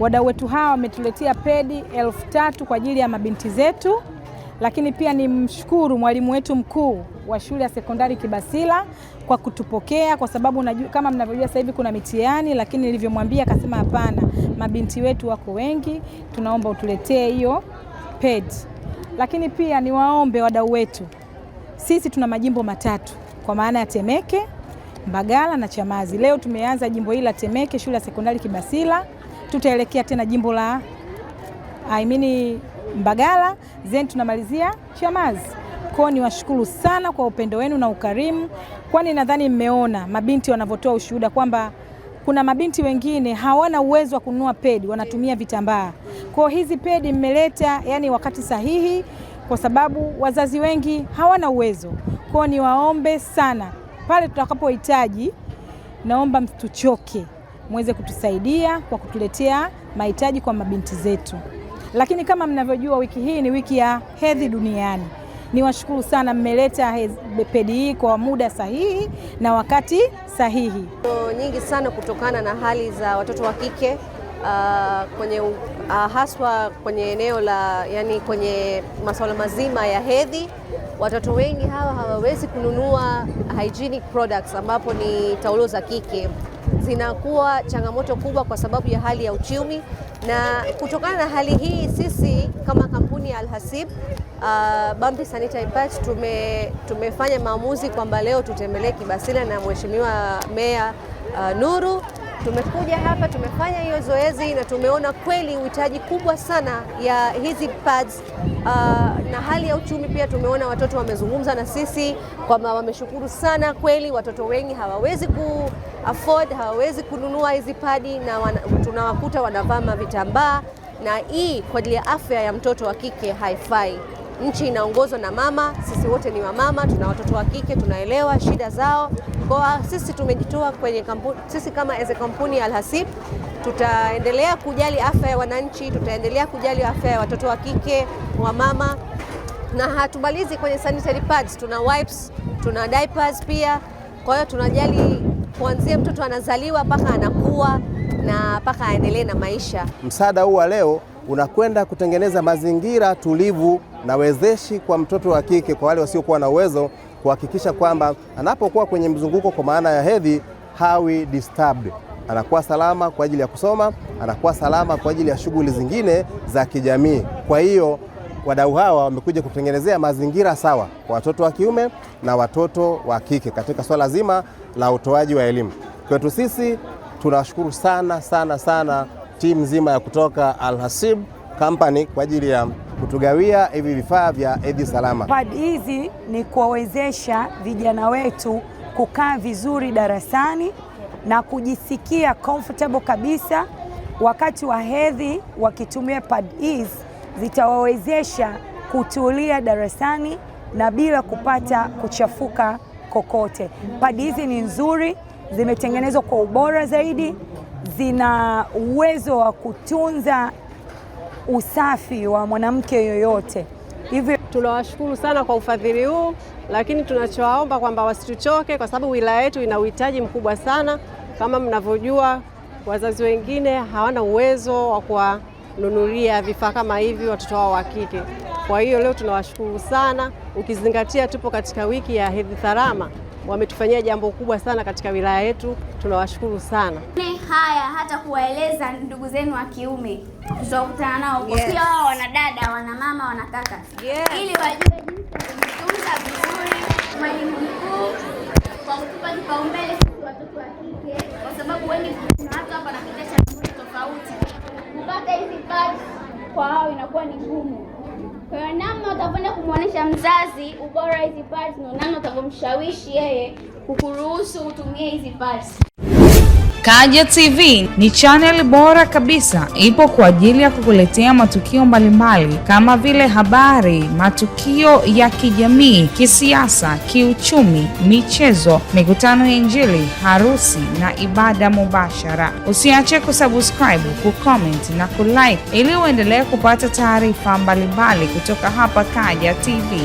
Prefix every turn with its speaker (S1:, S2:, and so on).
S1: Wadau wetu hawa wametuletea pedi 3,000 kwa ajili ya mabinti zetu, lakini pia ni mshukuru mwalimu wetu mkuu wa shule ya sekondari Kibasila kwa kutupokea, kwa sababu kama mnavyojua sasa hivi kuna mitihani, lakini nilivyomwambia akasema hapana, mabinti wetu wako wengi, tunaomba utuletee hiyo pedi. Lakini pia niwaombe wadau wetu, sisi tuna majimbo 3 kwa maana ya Temeke, Mbagala na Chamazi. Leo tumeanza jimbo hili la Temeke, shule ya sekondari Kibasila. Tutaelekea tena jimbo la Mbagala, then tunamalizia Chamazi. Kwa ni washukuru sana kwa upendo wenu na ukarimu, kwani nadhani mmeona mabinti wanavyotoa ushuhuda kwamba kuna mabinti wengine hawana uwezo wa kununua pedi, wanatumia vitambaa. Kwa hizi pedi mmeleta yani wakati sahihi, kwa sababu wazazi wengi hawana uwezo. Kwa ni waombe sana pale tutakapohitaji, naomba msituchoke, muweze kutusaidia kwa kutuletea mahitaji kwa mabinti zetu. Lakini kama mnavyojua wiki hii ni wiki ya hedhi duniani. Niwashukuru sana mmeleta pedi hii kwa muda sahihi na wakati sahihi.
S2: Nyingi sana kutokana na hali za watoto wa kike kwenye haswa kwenye eneo la kwenye masuala mazima ya hedhi. Watoto wengi hawa hawawezi kununua hygienic products ambapo ni taulo za kike. Zinakuwa changamoto kubwa kwa sababu ya hali ya uchumi, na kutokana na hali hii sisi kama kampuni ya Al-Hasib Bumpy Sanitary Pads tumefanya maamuzi kwamba leo tutembelee Kibasila na Mheshimiwa Meya Nuru. Tumekuja hapa, tumefanya hiyo zoezi na tumeona kweli uhitaji kubwa sana ya hizi pads, na hali ya uchumi pia tumeona watoto wamezungumza na sisi kwamba wameshukuru sana. Kweli watoto wengi hawawezi afford, hawawezi kununua hizi padi, na tunawakuta wanavaa vitambaa, na hii kwa ajili ya afya ya mtoto wa kike haifai. Nchi inaongozwa na mama, sisi wote ni wamama, tuna watoto wa kike, tunaelewa shida zao. Kwa sisi tumejitoa kwenye kampuni, sisi kama kampuni ya Al-Hasib tutaendelea kujali afya ya wananchi, tutaendelea kujali afya ya watoto wa kike, wa mama, na hatubalizi kwenye sanitary pads, tuna wipes, tuna diapers pia. Kwa hiyo tunajali kuanzia mtoto anazaliwa mpaka anakuwa na mpaka aendelee na maisha.
S3: Msaada huu wa leo unakwenda kutengeneza mazingira tulivu na wezeshi kwa mtoto wa kike, kwa wale wasiokuwa na uwezo, kuhakikisha kwamba anapokuwa kwenye mzunguko kwa maana ya hedhi hawi disturbed, anakuwa salama kwa ajili ya kusoma, anakuwa salama kwa ajili ya shughuli zingine za kijamii. Kwa hiyo wadau hawa wamekuja kutengenezea mazingira sawa kwa watoto wa kiume na watoto wa kike katika swala zima la utoaji wa elimu. Kwetu sisi tunashukuru sana sana sana timu nzima ya kutoka Al-Hasib Company kwa ajili ya kutugawia hivi vifaa vya hedhi salama.
S4: Pad hizi ni kuwawezesha vijana wetu kukaa vizuri darasani na kujisikia comfortable kabisa wakati wa hedhi. Wakitumia pad hizi zitawawezesha kutulia darasani na bila kupata kuchafuka kokote. Pad hizi ni nzuri, zimetengenezwa kwa ubora zaidi, zina uwezo wa kutunza usafi wa mwanamke yoyote. Hivyo
S2: tunawashukuru sana kwa ufadhili huu, lakini tunachowaomba kwamba wasituchoke, kwa sababu wilaya yetu ina uhitaji mkubwa sana. Kama mnavyojua, wazazi wengine hawana uwezo wa kuwanunulia vifaa kama hivi watoto wao wa kike. Kwa hiyo leo tunawashukuru sana, ukizingatia tupo katika wiki ya hedhi salama. Wametufanyia jambo kubwa sana katika wilaya yetu, tunawashukuru sana.
S5: Haya hata kuwaeleza ndugu zenu wa kiume tutakutana nao, kwa pia wao wanadada, wana mama, wana kaka, ili wajue jinsi ya kujitunza vizuri. Mwalimu mkuu kwa kutupa kipaumbele sisi watoto wa kike, kwa sababu wengi kuna watu hapa wanapitia changamoto tofauti. Kupata hizi pads kwa hao inakuwa ni ngumu. Kwa hiyo namna utakwenda kumwonyesha mzazi ubora hizi pads, na namna utakomshawishi yeye kukuruhusu utumie hizi pads.
S6: Kaja TV ni channel bora kabisa, ipo kwa ajili ya kukuletea matukio mbalimbali kama vile habari, matukio ya kijamii, kisiasa, kiuchumi, michezo, mikutano ya Injili, harusi na ibada mubashara. Usiache kusubscribe, kucomment na kulike ili uendelee kupata taarifa mbalimbali kutoka hapa Kaja TV.